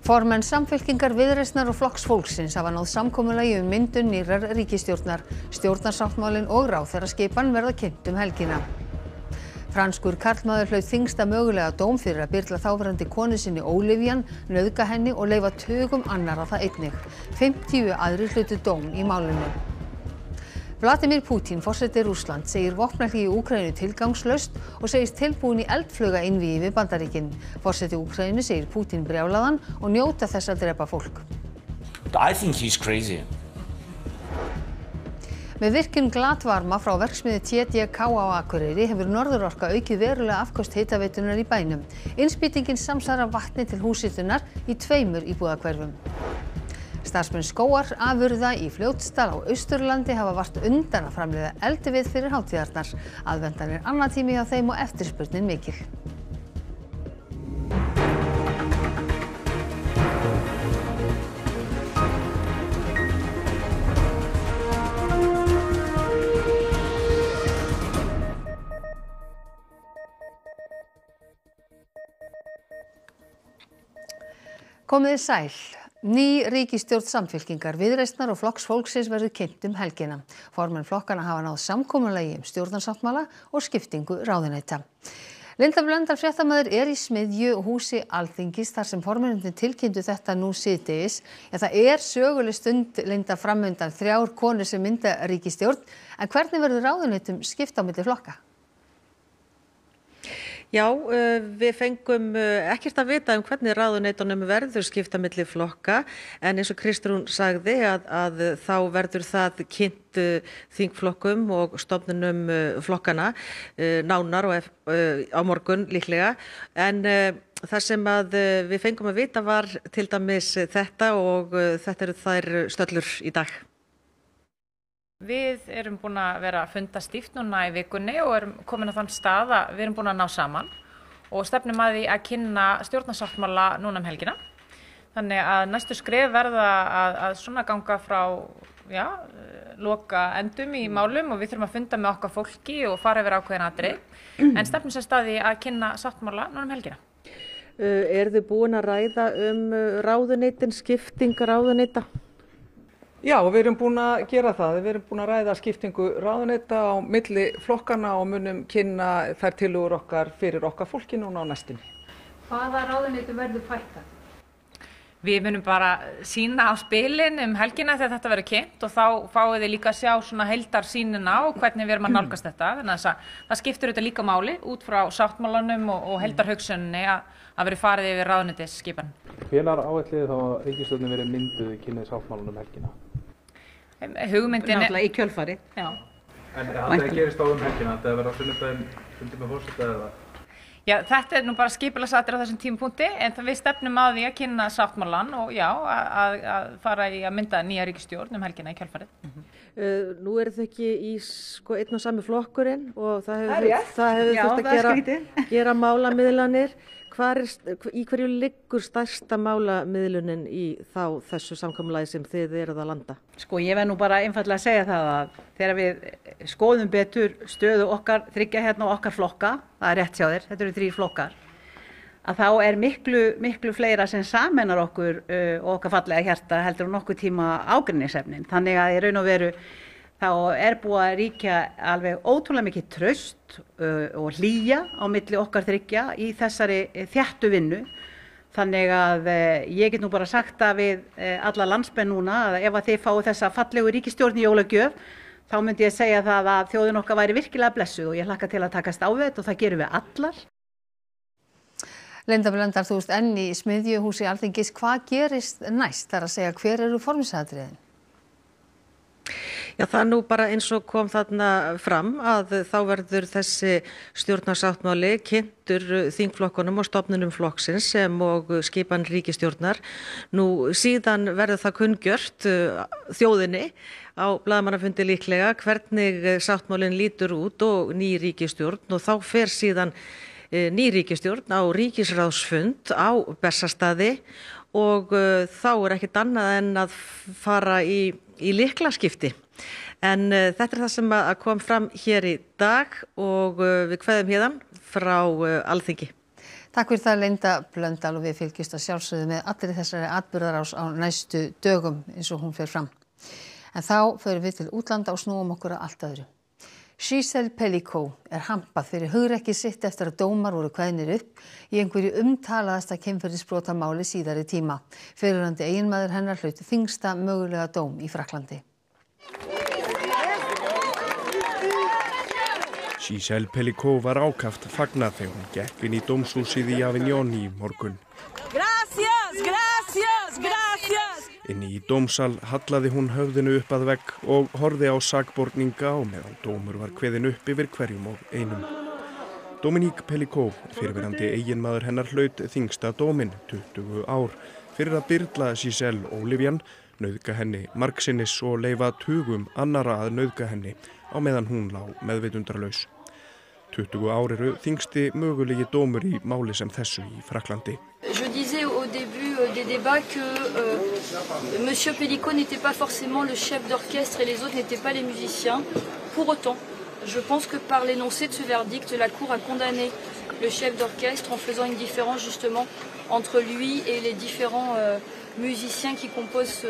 Formenn Samfylkingar, Viðreisnar og Flokks fólksins hafa náð samkomulagi myndun nýrrar ríkisstjórnar. Stjórnarsáttmálinn og ráðherraskipan verða kynnt helgina. Franskur karlmaður hlaut þyngsta mögulega dóm fyrir að byrla þáverandi konu sinni Ólivían, nauðga henni og leyfa tugum annarra það einnig. 50 aðrir hlutu dóm í málinu. Vladimir Putin, forseti Rússlands, segir vopnahlé í Úkraínu tilgangslaust og segist tilbúinn í eldflauga innvígi við Bandaríkin. Forseti Úkraínu segir Putin brjálaðan og njóta þess að drepa fólk. I think he's crazy. Með virkjun glatvarma frá verksmiðju TDK á Akureyri hefur Norðurorka aukið verulega afköst hitaveitunar í bænum. Innspýtingin samsvarar vatni til húshitunar í 2 íbúðahverfum. Starfsmenn skógarafurða í Fljótsdal á Austurlandi hafa vart undan að framleiða eldivið fyrir hátíðarnar. Aðventan annað tími hjá þeim og eftirspurnin mikil. Komiði sæl. Ný ríkisstjórn Samfylkingar, Viðreisnar og Flokks fólksins verður kynnt helgina. Formenn flokkanna hafa náð samkomulagi stjórnarsáttmála og skiptingu ráðuneyta. Linda Blöndal fréttamaður í smiðjuhúsi Alþingis þar sem formennirnir tilkynntu þetta nú síðdegis. Það söguleg stund, Linda, framundan 3 konur sem mynda ríkisstjórn. En hvernig verður ráðuneytum skipt á milli flokka? Já, við fengum ekkert að vita hvernig ráðuneytunum verður skipta milli flokka, en eins og Kristrún sagði að þá verður það kynnt þingflokkum og stofnunum flokkana nánar og á morgun líklega, en það sem að við fengum að vita var til dæmis þetta og þetta eru þær stöllur í dag. Við erum búin að vera að funda stíft núna í vikunni og erum komin á þann stað að við erum búin að ná saman og stefnum að því að kynna stjórnarsáttmála núna helgina. Þannig að næstu skref verða að svona ganga frá loka endum í málum og við þurfum að funda með okkar fólki og fara yfir ákveðin atriði. En stefnum sem staði að kynna sáttmála núna helgina. Eru þið búin að ræða ráðuneytin, skipting ráðuneyta? Já, við erum búin að gera það. Við erum búin að ræða skiptingu ráðuneyta á milli flokkana og munum kynna þær tillögur okkar fyrir okkar fólki núna á næstunni. Hvaða ráðuneyti verður fækkað? Við munum bara sýna á spilin helgina þegar þetta verður kynnt og þá fáið þið líka að sjá svona heildarsýnina og hvernig við erum að nálgast þetta. Þannig að það skiptir auðvitað líka máli út frá sáttmálanum og heildarhugsuninni að verið farið yfir ráðuneytisskipan. Hvenær áætlið þá að ríkisstjórnin verið mynduð kynnið sáttmálanum helgina? Hugmyndin náttúrulega í kjölfari. Já. En það gerist á helgina, þetta verður á sunnudaginn fundið með forseta eða? Já, þetta nú bara skipulagsatriði á þessum tímapunkti, en við stefnum að því að kynna sáttmálann og að fara í að mynda nýja ríkisstjórn helgina í kjölfarið. Nú eru þau ekki í einn og sami flokkurinn og það hefur þurft að gera málamiðlanir. Í hverju liggur stærsta málamiðlunin í þessu samkomulagi sem þið eruð að landa? Ég verð nú bara einfaldlega að segja það að þegar við skoðum betur stöðu okkar þriggja hérna og okkar flokka, það er rétt hjá þér, þetta eru 3 flokkar, að þá er miklu fleira sem sameinar okkur og okkar fallega hjarta heldur nokkuð tíma ágreiningsefnin. Þannig að í raun og veru þá er búið að ríkja alveg ótrúlega mikið traust og hlýja á milli okkar þriggja í þessari þéttu vinnu. Þannig að ég get nú bara sagt að við alla landsmenn núna að ef að þið fáið þessa fallegu ríkisstjórn í jólagjöf, þá myndi ég segja það að þjóðin okkar væri virkilega blessuð og ég hlakka til að takast á við þetta og það gerum við allar. Linda Blöndal, þú ert enn í smiðjuhúsi Alþingis. Hvað gerist næst? Það er að segja, hver eru formsatriðin? Já, það er nú bara eins og kom þarna fram að þá verður þessi stjórnarsáttmáli kynntur þingflokkunum og stofnunum flokksins sem og skipan ríkisstjórnar. Nú síðan verður það kunngjört þjóðinni á blaðamannafundi líklega hvernig sáttmálinn lítur út og ný ríkisstjórn og þá fer síðan ný ríkisstjórn á ríkisráðsfund á Bessastaði og þá er ekkert annað en að fara í lyklaskipti. En þetta er það sem að kom fram hér í dag og við kveðum hérðan frá Alþingi. Takk fyrir það Linda Blöndal og við fylgjumst að sjálfsögðu með allri þessari atburðarás á næstu dögum eins og hún fer fram. En þá förum við til útlanda og snúum okkur að allt öðru. Giselle Pelicot hampað fyrir hugrekki sitt eftir að dómar voru kveðnir upp í einhverju umtalaðasta kynferðisbrotamáli síðari tíma. Fyrrverandi eiginmaður hennar hlaut þyngsta mögulega dóm í Frakklandi. Giselle Pelicot var ákaft fagnað þegar hún gekk inn í dómshúsið í Avignon í morgun. Gracias, gracias, gracias. Inni í dómsal hallaði hún höfðinu upp að vegg og horfði á sakborninga og meðan dómur var kveðinn upp yfir hverjum og einum. Dominique Pelicot, fyrrverandi eiginmaður hennar hlaut þyngsta dóminn, 20 ár, fyrir að byrla Giselle Olivian, nauðga henni margsinnis og leyfa tugum annara að nauðga henni á meðan hún lá meðvitundarlaus. 20 ár eru þyngsti mögulegi dómur í máli sem þessu í Frakklandi. Je disais au début des débats que Monsieur Pelicot n'était pas forcément le chef d'orchestre et les autres n'étaient pas les musiciens. Pour autant, je pense que par l'énoncé de ce verdict, la Cour a condamné le chef d'orchestre en faisant une différence justement entre lui et les différents musiciens qui composent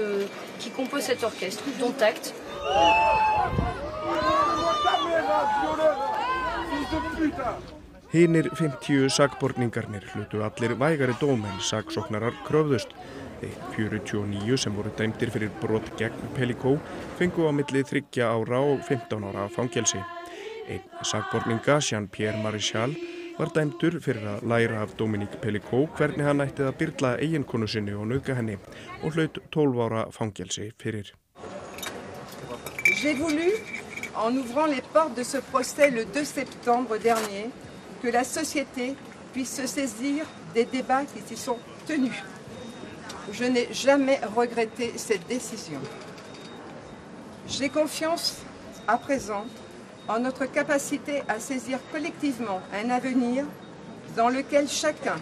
cet orchestre, dont acte. Hinir 50 sakborningarnir hlutu allir vægari dóm en saksóknarar kröfðust. Þeir 49 sem voru dæmdir fyrir brot gegn Pelicot fengu á milli 3 ára og 15 ára fangelsi. Einn sakborninga, Jean-Pierre Maréchal, var dæmdur fyrir að læra af Dominique Pelicot hvernig hann ætti að byrla eiginkonu sinni og nauðga henni og hlaut 12 ára fangelsi fyrir. J'ai voulu, en ouvrant les portes de ce procès le 2 septembre dernier, que la société puisse se saisir des débats qui s'y sont tenus. Je n'ai jamais regretté cette décision. J'ai confiance à présent en notre capacité à saisir collectivement un avenir dans lequel chacun,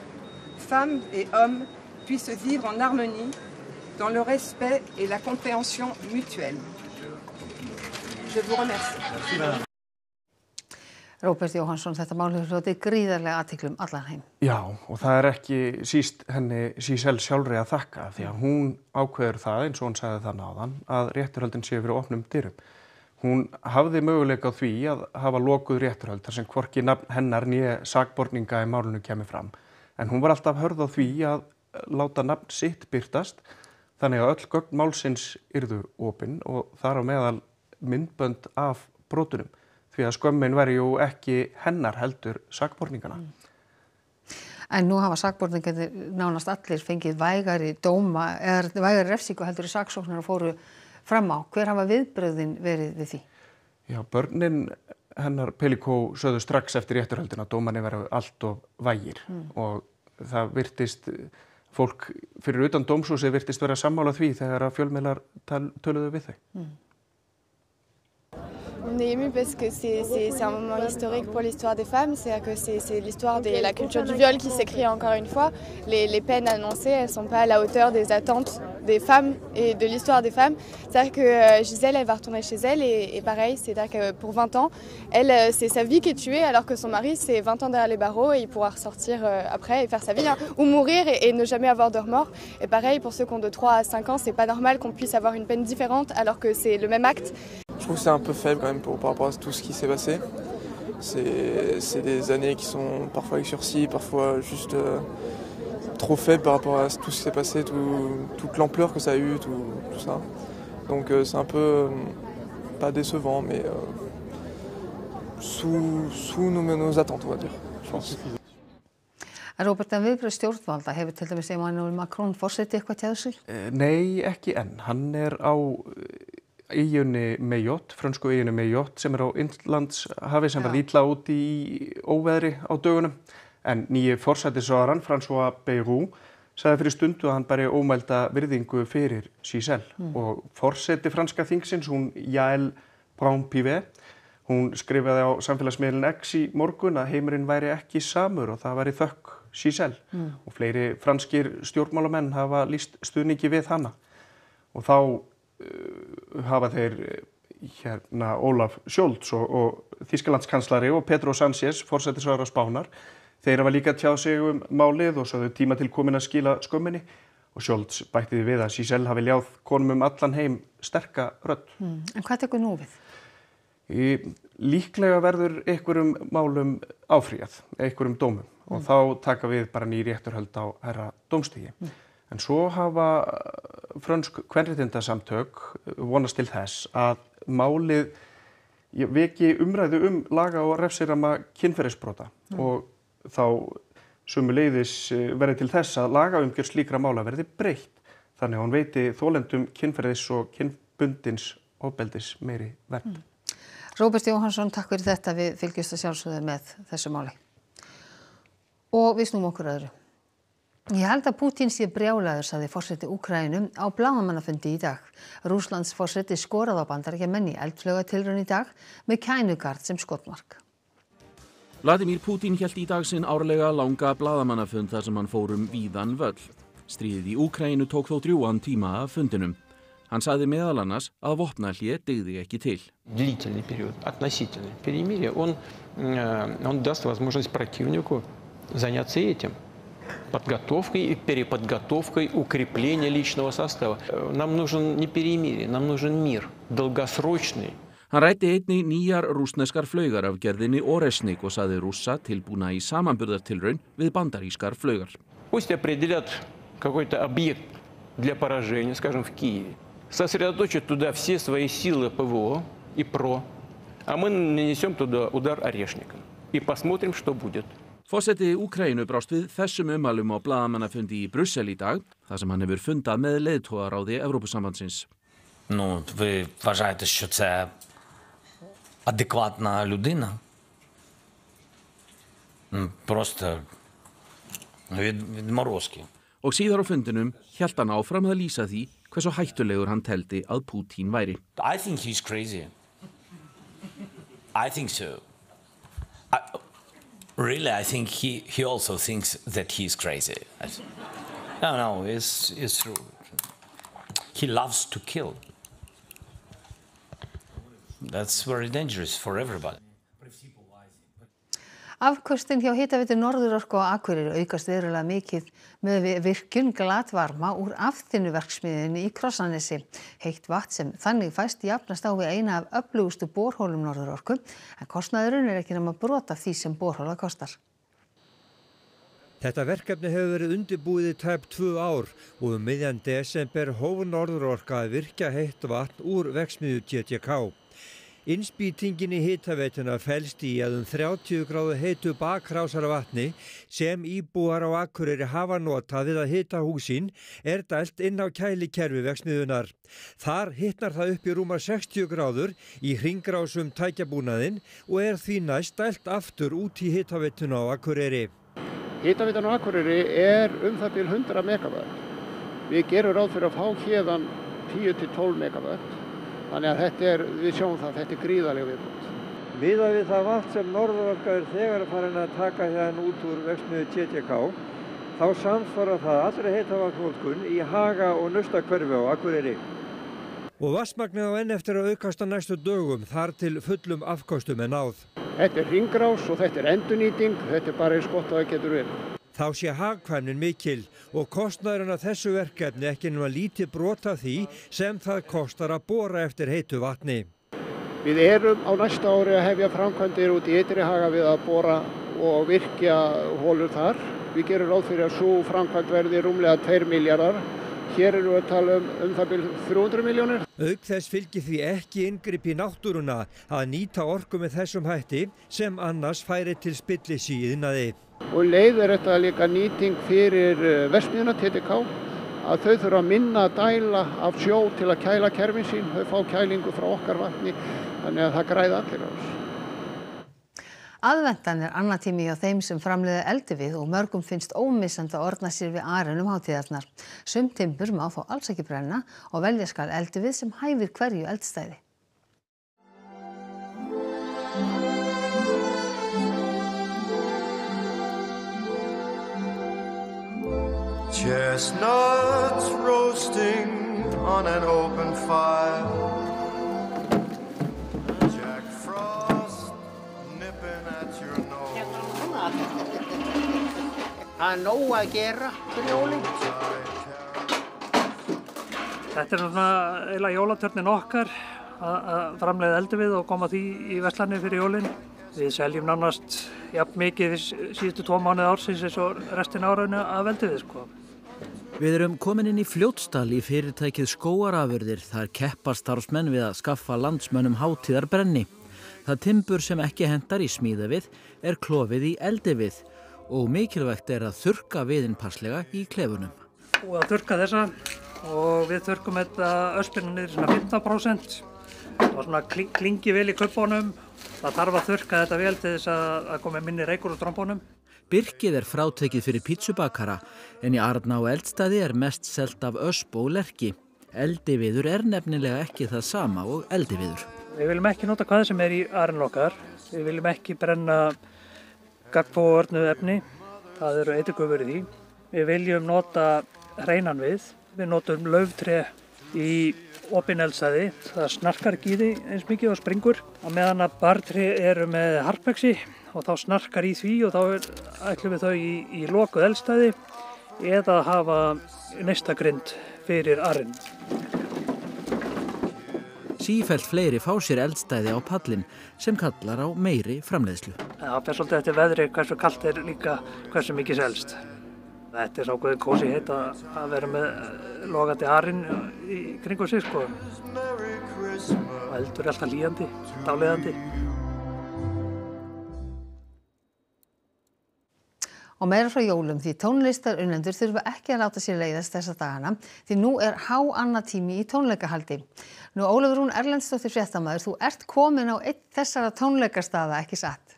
femme et homme, puisse vivre en harmonie, dans le respect et la compréhension mutuelle. Je vous remercie. Róbert Jóhannsson, þetta mál hefur hlotið gríðarlega athygli allan heim. Já, og það ekki síst henni Giselle sjálfri að þakka því að hún ákveður það, eins og hún sagði það áðan, að réttarhöldin séu fyrir opnum dyrum. Hún hafði möguleika á því að hafa lokuð réttarhöld þar sem hvorki nafn hennar né sakborninga í málinu kemur fram. En hún var alltaf hörð á því að láta nafn sitt birtast, þannig að öll gögn málsins yrðu opin og þar á meðal myndbönd af brotunum. Því að skömmin væri jú ekki hennar heldur sakborningana. En nú hafa sakborningarnir nánast allir fengið vægari dóma eða vægari refsingu heldur saksóknarar fóru fram á. Hver hafa viðbrögðin verið við því? Já, börnin hennar Pelicot sögðu strax eftir réttarhöldina að dómarnir væru allt of vægir og það virtist fólk fyrir utan dómshúsið virtist vera sammála því þegar að fjölmiðlar töluðu við þau. On est ému parce que c'est un moment historique pour l'histoire des femmes, c'est-à-dire que c'est l'histoire de la culture du viol qui s'écrit encore une fois. Les peines annoncées, elles ne sont pas à la hauteur des attentes des femmes et de l'histoire des femmes. C'est-à-dire que Giselle, elle va retourner chez elle et pareil, c'est-à-dire que pour 20 ans, elle, c'est sa vie qui est tuée alors que son mari, c'est 20 ans derrière les barreaux et il pourra ressortir après et faire sa vie, hein, ou mourir et ne jamais avoir de remords. Et pareil, pour ceux qui ont de 3 à 5 ans, c'est pas normal qu'on puisse avoir une peine différente alors que c'est le même acte. Je trouve que c'est un peu faible quand même par rapport à tout ce qui s'est passé. C'est des années qui sont parfois avec sursis, parfois juste trop faibles par rapport à tout ce qui s'est passé, toute l'ampleur que ça a eu, tout ça. Donc c'est un peu, pas décevant, mais sous nos attentes, on va dire, je pense. Róbert, en viðbrögð stjórnvalda hefur til dæmis Emmanuel Macron forseti eitthvað tjáð sig? Nei, ekki enn. Hann á eyjunni Mayotte, frönsku eyjunni Mayotte sem á Indlandshafi sem var illa út í óveðri á dögunum. En nýji forsætisráðherrann François Bayrou sagði fyrir stundu að hann bæri ómælda virðingu fyrir Giselle. Og forseti franska þingsins, hún Yael Braun-Pivet, hún skrifaði á samfélagsmiðlinn X í morgun að heimurinn væri ekki samur og það væri þökk Giselle. Og fleiri franskir stjórnmálamenn hafa lýst stuðningi við hana. Og þá hafa þeir Olaf Scholz og Þýskalandskanslari og Pedro Sánchez, forsætisráðherra Spánar, Þeir hafa líka tjáð sig málið og sögðu tíma til komin að skila skömminni og Scholz bætti við að Giselle hafi ljáð konum allan heim sterka rödd. En hvað tekur nú við? Líklega verður einhverjum málum áfrýjað, einhverjum dómum og þá taka við bara ný réttarhöld á herra dómstigi. En svo hafa frönsk kvenréttindasamtök vonast til þess að málið veki umræðu laga- og refsiramma kynferðisbrota og þá sömuleiðis verði til þess að lagaumgjörð slíkra mála verði breytt þannig að hún veiti þolendum kynferðis og kynbundins ofbeldis meiri vernd. Róbert Jóhannsson, takk fyrir þetta. Við fylgjumst að sjálfsögðu með þessu máli. Og við snúum okkur öðru. Ég held að Pútín sé brjálaður, sagði forseti Úkraínu á blaðamannafundi í dag. Rússlandsforseti skoraði á Bandaríkjamenn í eldflaugatilraun í dag með kænugard sem skotmark. Vladimir Putin hélt í dag sinn árlega langa blaðamannafund þar sem hann fór víðan völl. Stríðið í Úkraínu tók þó drjúgan tíma af fundinum. Hann sagði meðal annars að vopnahlé dygði ekki til. Длительный период, относительный перемирие, он даст возможность противнику заняться этим. Подготовкой и переподготовкой укрепления личного состава. Нам нужен не перемирие, нам нужен мир, долгосрочный. Hann ræddi einnig nýjar rússneskar flaugar af gerðinni Oresnik og sagði Rússa tilbúna í samanburðartilraun við bandarískar flaugar. Пусть определят какой-то объект для поражения, скажем, в Киеве. Сосредоточат туда все свои силы ПВО и ПРО, а мы нанесем туда удар орешником и посмотрим, что будет. Forseti Úkraínu brást við þessum ummælum á blaðamannafundi í Brussel í dag, þar sem hann hefur fundað með leiðtogaráði Evrópusambandsins. Ну, ви вважаєте, що це адекватна людина? Просто відморозки. Og síðar á fundinum hélt hann áfram að lýsa því hversu hættulegur hann teldi að Putin væri. I think he's crazy. I think so. Really, I think he also thinks that he's crazy. No, it's true. He loves to kill. That's very dangerous for everybody. Afköstin hjá Hitaveitu Norðurorku á Akureyri aukast verulega mikið með virkjun glatvarma úr afþynnuverksmiðjunni í Krossanesi. Heitt vatn sem þannig fæst jafnast á við eina af öflugustu borholum Norðurorku, en kostnaðurinn ekki nema brot af því sem borhola kostar. Þetta verkefni hefur verið undirbúið í tæp 2 ár og miðjan desember hóf Norðurorka að virkja heitt vatn úr verksmiðju TTK. Innspýtingin í hitaveituna felst í að 30 gráðu heitu bakrásar vatni sem íbúar á Akureyri hafa notað við að hita húsin dælt inn á kælikerfi verksmiðjunar. Þar hitnar það upp í rúmar 60 gráður í hringrásum tækjabúnaðinn og því næst dælt aftur út í hitaveituna á Akureyri. Hitaveitan á Akureyri það bil 100 megawatt. Við gerum ráð fyrir að fá hérðan 10 til 12 megawatt. Þannig að við sjáum það, þetta gríðarlega viðbót. Miðað við það vatn sem Norðurorka þegar farin að taka hérna út úr verksmiðju TTK, þá samsvarar það allri heitavatnsnotkun í Haga og Naustahverfi á Akureyri. Og vatnsmagnið á enn eftir að aukast á næstu dögum þar til fullum afköstum náð. Þetta hringrás og þetta endurnýting, þetta bara eins gott að það getur verið. Þá sé hagkvæmnin mikil og kostnaðurinn af þessu verkefni ekki nema lítið brot af því sem það kostar að bora eftir heitu vatni. Við á næsta ári að hefja framkvæmdir út í Ytri-Haga við að bora og virkja holur þar. Við gerum ráð fyrir að sú framkvæmd verði rúmlega 2 milljarðar. Hér við að tala það bil 300 milljónir. Auk þess fylgir því ekki inngrip í náttúruna að nýta orku með þessum hætti sem annars færi til spillis í iðnaði. Og þetta líka nýting fyrir verksmiðjuna TTK að þau þurfa að minna að dæla af sjó til að kæla kerfin sín. Þau fá kælingu frá okkar vatni, þannig að það græða allir á þessu. Aðventan annar tími hjá þeim sem framleiða eldivið og mörgum finnst ómissandi að orna sér við arin hátíðarnar. Sum timbur má þó alls ekki brenna og velja skal eldivið sem hæfir hverju eldstæði. Chestnuts roasting on an open fire. Jack Frost nipping at your nose. Það nóg að gera fyrir jólin. Þetta svona eiginlega jólatörnin okkar að framleiða eldivið og koma því í verslanir fyrir jólin. Við seljum nánast jafn mikið síðustu 2 mánuði ársins eins og restin áraðinu af eldivið, sko. Við erum komin inn í Fljótsdal í fyrirtækið Skógarafurðir. Þar keppa starfsmenn við að skaffa landsmönnum hátíðarbrenni. Það timbur sem ekki hentar í smíðavið er klofið í eldivið og mikilvægt er að þurrka viðinn passlega í klefunum. Og að þurrka þessa og við þurrkum þetta öspina niður svona 15%. Það var svona klingi vel í kubbanum. Það þarf að þurrka þetta vel til þess að koma minni reykur úr trombónum. Birkið er frátekið fyrir pítsubakara en í Arna og Eldstaði er mest selt af ösp og lerki. Eldiviður er nefnilega ekki það sama og eldiviður. Við viljum ekki nota hvað sem er í arinn okkar. Við viljum ekki brenna gagnfóorðnuð efni. Það eru eiturgufur í því. Við viljum nota hreinan við. Við notum lauftré í opin eldstæði. Það snarkar ekki í því eins mikið og springur. Á meðan að bartré eru með harpexi og þá snarkar í því og þá ætlum við þau í lokuð eldstæði eða hafa neistagrind fyrir arinn. Sífellt fleiri fá sér eldstæði á pallin sem kallar á meiri framleiðslu. Það fer svolítið eftir veðri hversu kalt er líka hversu mikið selst. Þetta er sákuð kósi heit að vera með logandi arinn í kringum sig, sko. Og eldur er alltaf líðandi, dáleiðandi. Og meira frá jólum því tónlistarunnendur þurfa ekki að láta sér leiðast þessa dagana því nú er háannatími í tónleikahaldi. Nú Ólafur Rún Erlendsdóttir fréttamaður, þú ert komin á einn þessara tónleikastaða, ekki satt?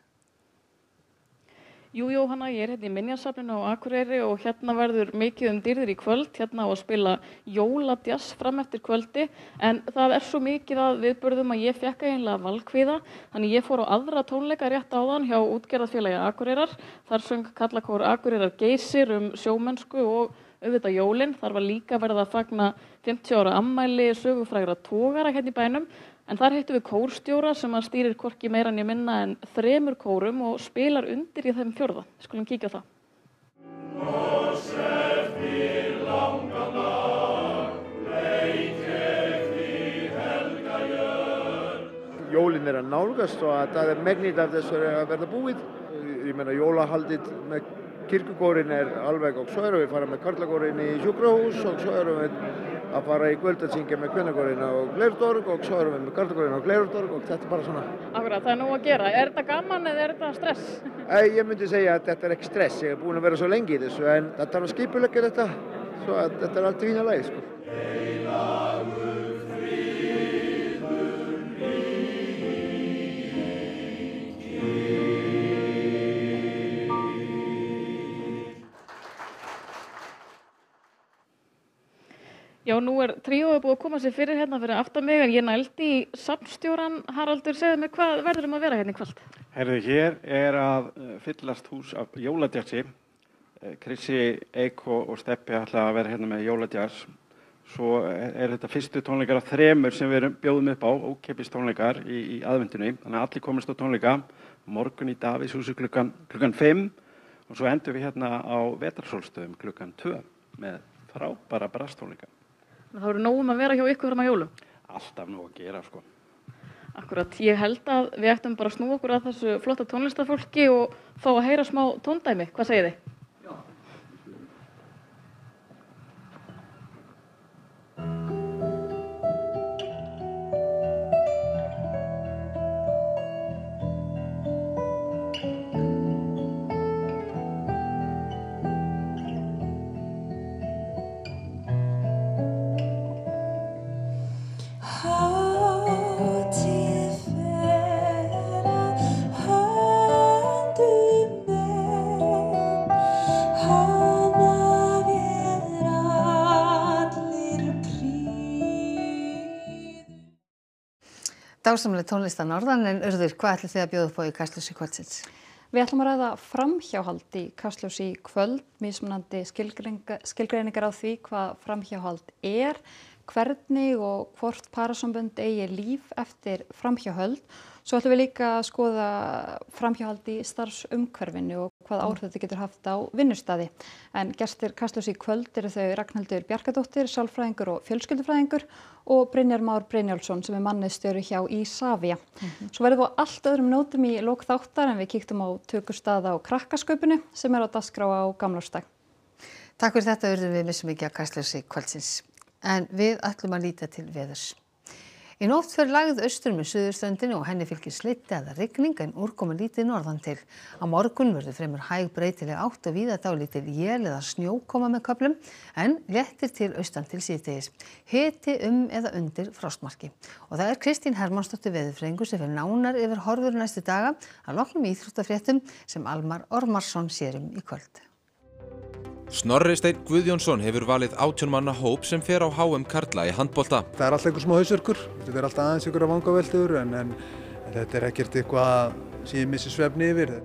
Jú, Jóhanna, ég er hérna í Minjasafninu á Akureyri og hérna verður mikið dýrðir í kvöld, hérna á að spila jóladjass fram eftir kvöldi, en það er svo mikið að viðburðum að ég fékk eiginlega valkvíða, þannig ég fór á aðra tónleika rétt áðan hjá útgerðarfélagi Akureyrar, þar söng karlakór Akureyrar Geysir sjómennsku og auðvitað jólin, þar var líka verið að fagna 50 ára afmæli sögufrægra togara hérna í bænum, en þar hittum við kórstjóra sem að stýrir hvorki meira né minna en 3 kórum og spilar undir í þeim 4. Við skulum kíkja á það. Jólin er að nálgast og það er megnið af þessu að verða búið. Ég meina jólahaldið með kirkukórin er alveg og svo erum við að fara með karlakórin í sjúkrahús og svo erum við að fara í kvöld að syngja með kvennakórin á Glerárdorg og svo erum við með karlakórin á Glerárdorg og þetta er bara svona. Akkurat, það er nú að gera. Er þetta gaman eða er þetta stress? Ég myndi segja að þetta er ekki stress. Ég er búin að vera svo lengi í þessu en það þarf að skipuleggja þetta svo að þetta er allt fína lagi, sko. Já, nú er tríóið búið að koma sér fyrir hérna fyrir aftan mig en ég nældi í safnstjóran. Haraldur, segðu mig hvað verður að vera hérna í kvöld? Herðu, hér er að fyllast hús af jóladjassi. Krissi, Eiko og Steppi ætla að vera hérna með jóladjass. Svo er þetta fyrstu tónleikar af 3 sem við bjóðum upp á, ókeypis tónleikar í aðvendunni. Þannig að allir komast á tónleika. Morgun í Davíðshúsi klukkan 5 og svo endur við hérna á Vetrarsólstöðum klukkan 2 með frábæra brasstónleika. Það voru nóg að vera hjá ykkur fram að jólum? Alltaf nóg að gera, sko. Akkurat, ég held að við ættum bara að snúa okkur að þessu flotta tónlistafólki og fá að heyra smá tóndæmi. Hvað segið þið? Dásamlega tónlist að norðan, en Urður, hvað ætlið þið að bjóða upp á í Kastljósi kvöldsins? Við ætlum að ræða framhjáhald í Kastljósi í kvöld, mismunandi skilgreiningar á því hvað framhjáhald er, hvernig og hvort parasambönd eigi líf eftir framhjáhöld. Svo ætlum við líka að skoða framhjáhald í starfsumhverfinu og hvað áhrif þetta getur haft á vinnustadi. En gestir Kastljóss í kvöld eru þau Ragnhildur Bjarkadóttir, sálfræðingur og fjölskyldufræðingur og Brynjar Már Brynjálsson sem mannauðsstjóri hjá Isavia. Svo verðum við á allt öðrum nótum í lok þáttar en við kíktum á tökustað á Krakkaskaupinu sem á dagskrá á gamlársdag. Takk fyrir þetta urðum við missum ekki að Kastljósi kvöldsins. En við ætlum að líta til veðurs. Í nótt fer lægð austur með suðurströndinni og henni fylgir slydda eða rigning en úrkoma lítið norðan til. Á morgun verður fremur hæg breytileg átt og víða dálítil él eða snjókoma með köflum en léttir til austan til síðdegis. Hiti eða undir frostmarki. Og það Kristín Hermannsdóttir veðurfræðingur sem fer nánar yfir horfur næstu daga að loknum íþróttafréttum sem Almar Ormarsson sér í kvöld. Snorri Steinn Guðjónsson hefur valið 18 manna hóp sem fer á HM karla í handbolta. Það alltaf einhver smá hausverkur, þetta alltaf aðeins einhverja vangaveltur en þetta ekkert eitthvað sem ég missi svefni yfir.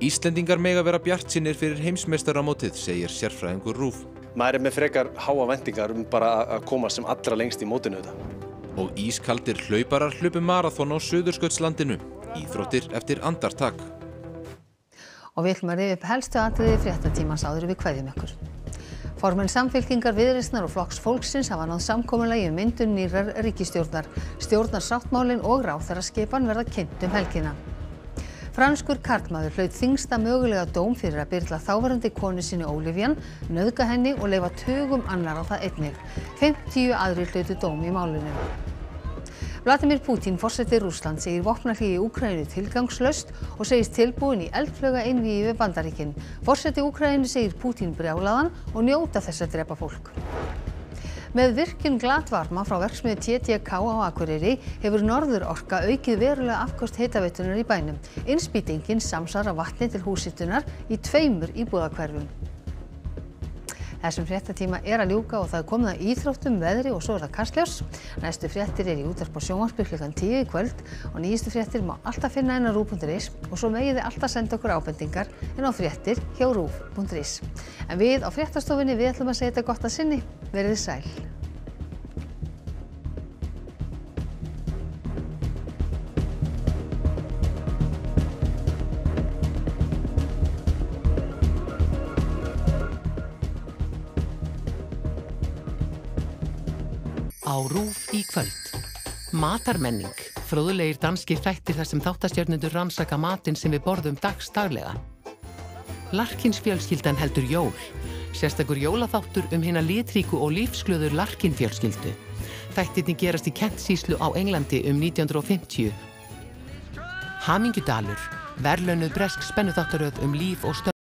Íslendingar mega vera bjartsýnir fyrir heimsmeistaramótið, segir sérfræðingur RÚV. Maður með frekar háa væntingar bara að koma sem allra lengst í mótinu þetta. Og ískaldir hlauparar hlupu maraþon á Suðurskautslandinu, íþróttir eftir andartak. Og við ætlum að rifja upp helstu atriði fréttatímans áður við kveðjum ykkur. Formenn Samfylkingar, Viðreisnar og Flokks fólksins hafa náð samkomulagi myndun nýrrar ríkisstjórnar. Stjórnarsáttmálinn og ráðherraskipan verða kynnt helgina. Franskur karlmaður hlaut þyngsta mögulega dóm fyrir að byrla þáverandi konu sinni Ólífían, nauðga henni og leyfa tugum annarra það einnig. 50 aðrir hlutu dóm í málinu. Vladimir Putin, forseti Rússlands, segir vopnahlé í Úkraínu tilgangslaust og segist tilbúinn í eldflauga einvígi við Bandaríkin. Forseti Úkraínu segir Putin brjálaðan og njóta þess að drepa fólk. Með virkjun glatvarma frá verksmiðju TTK á Akureyri hefur Norðurorka aukið verulega afköst hitaveitunar í bænum. Innspýtingin samsvarar vatni til húshitunar í 2 íbúðahverfum. Þessum fréttatíma að ljúka og það komið að íþróttum, veðri og svo það Kastljós. Næstu fréttir í útvarpi og sjónvarpi klukkan 10 í kvöld og nýjustu fréttir má alltaf finna inn á ruv.is og svo megið þið alltaf senda okkur ábendingar inn á fréttir hjá ruv.is. En við á fréttastofunni við ætlum að segja þetta gott að sinni. Verið sæl. Á RÚV í kvöld. Matarmenning, fróðlegir danskir þættir þar sem þáttastjörnendur rannsaka matinn sem við borðum daglega. Larkinsfjölskyldan heldur jól. Sérstakur jólaþáttur hina litríku og lífsglöðu Larkin-fjölskyldu. Þættirnir gerast í Kent-sýslu á Englandi 1950. Hamingjudalur, verðlaunuð bresk spennuþáttaröð líf og störf